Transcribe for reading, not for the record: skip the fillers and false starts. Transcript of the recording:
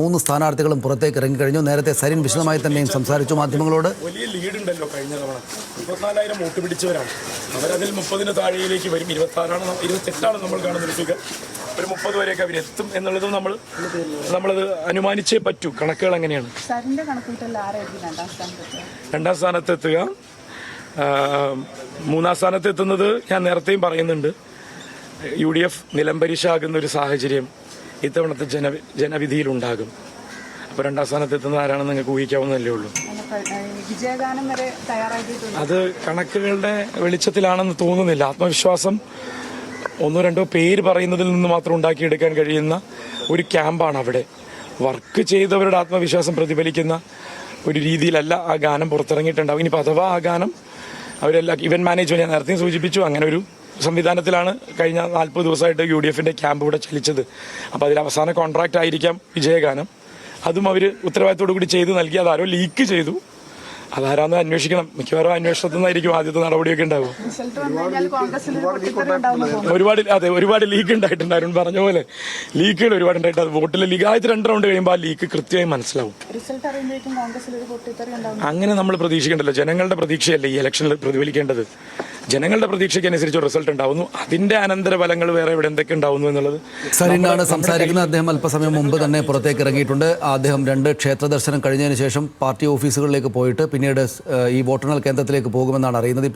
മൂന്ന് സ്ഥാനാർത്ഥികളും പുറത്തേക്ക് ഇറങ്ങിക്കഴിഞ്ഞു. നേരത്തെ സരിൻ വിശദമായി തന്നെയും സംസാരിച്ചു മാധ്യമങ്ങളോട്. വലിയ ലീഡ് ഉണ്ടല്ലോ കഴിഞ്ഞ തവണ 24,000 വോട്ട് പിടിച്ചവരാണ്. അവരതിൽ 30-ന് താഴെയിലേക്ക് വരും. 28 നമ്മൾ കാണുന്ന ഒരു ഫിഗർ. ഒരു 30 വരെയൊക്കെ അവരെത്തും എന്നുള്ളതും നമ്മളത് അനുമാനിച്ചേ പറ്റൂ. കണക്കുകൾ എങ്ങനെയാണ്? രണ്ടാം സ്ഥാനത്തെത്തുക, മൂന്നാം സ്ഥാനത്തെത്തുന്നത് ഞാൻ നേരത്തെയും പറയുന്നുണ്ട്, UDF നിലംപരിശാകുന്ന ഒരു സാഹചര്യം ഇത്തവണത്തെ ജനവിധിയിലുണ്ടാകും. അപ്പോൾ രണ്ടാം സ്ഥാനത്തെത്തുന്നത് ആരാണെന്ന് നിങ്ങൾക്ക് ഊഹിക്കാവുന്നതല്ലേ ഉള്ളൂ. അത് കണക്കുകളുടെ വെളിച്ചത്തിലാണെന്ന് തോന്നുന്നില്ല. ആത്മവിശ്വാസം ഒന്നോ രണ്ടോ പേര് പറയുന്നതിൽ നിന്ന് മാത്രം ഉണ്ടാക്കിയെടുക്കാൻ കഴിയുന്ന ഒരു ക്യാമ്പാണ് അവിടെ. വർക്ക് ചെയ്തവരുടെ ആത്മവിശ്വാസം പ്രതിഫലിക്കുന്ന ഒരു രീതിയിലല്ല ആ ഗാനം പുറത്തിറങ്ങിയിട്ടുണ്ടാവും. ഇനിയിപ്പോൾ അഥവാ ആ ഗാനം അവരെല്ലാം ഇവന്റ് മാനേജ്മെന്റ് ഞാൻ നേരത്തെ സൂചിപ്പിച്ചു, അങ്ങനെ ഒരു സംവിധാനത്തിലാണ് കഴിഞ്ഞ 40 ദിവസമായിട്ട് UDFന്റെ ക്യാമ്പ് ഇവിടെ ചലിച്ചത്. അപ്പോൾ അതിൽ അവസാന കോൺട്രാക്റ്റ് ആയിരിക്കാം വിജയഗാനം. അതും അവർ ഉത്തരവാദിത്തോടു കൂടി ചെയ്ത് നൽകി. അതാരോ ലീക്ക് ചെയ്തു, അതാരാന്ന് അന്വേഷിക്കണം. മിക്കവാറും അന്വേഷണത്തിൽ നിന്നായിരിക്കും ആദ്യത്തെ നടപടിയൊക്കെ ഉണ്ടാവും. ഒരുപാട് ലീക്ക് ഉണ്ടായിട്ടുണ്ട്. അരുൺ പറഞ്ഞ പോലെ ലീക്കുകൾ ഒരുപാട് ഉണ്ടായിട്ട് അത് വോട്ടിലെ ലീക്ക് ആദ്യത്തെ 2 റൗണ്ട് കഴിയുമ്പോൾ ആ ലീക്ക് കൃത്യമായി മനസ്സിലാവും. അങ്ങനെ നമ്മൾ പ്രതീക്ഷിക്കേണ്ടല്ലോ. ജനങ്ങളുടെ പ്രതീക്ഷയല്ലേ ഈ ഇലക്ഷനിൽ പ്രതിഫലിക്കേണ്ടത്. ജനങ്ങളുടെ പ്രതീക്ഷയ്ക്കനുസരിച്ച് റിസൾട്ട് ഉണ്ടാവുന്നു. അതിന്റെ അനന്തരഫലങ്ങൾ വേറെ ഇവിടെ എന്തൊക്കെ ഉണ്ടാവുന്നു എന്നുള്ളത് സരിനാണ് സംസാരിക്കുന്നത്. അദ്ദേഹം അല്പസമയം മുമ്പ് തന്നെ പുറത്തേക്ക് ഇറങ്ങിയിട്ടുണ്ട്. അദ്ദേഹം 2 ക്ഷേത്ര ദർശനം കഴിഞ്ഞതിന് ശേഷം പാർട്ടി ഓഫീസുകളിലേക്ക് പോയിട്ട് പിന്നീട് ഈ വോട്ടെണ്ണൽ കേന്ദ്രത്തിലേക്ക് പോകുമെന്നാണ് അറിയുന്നത്.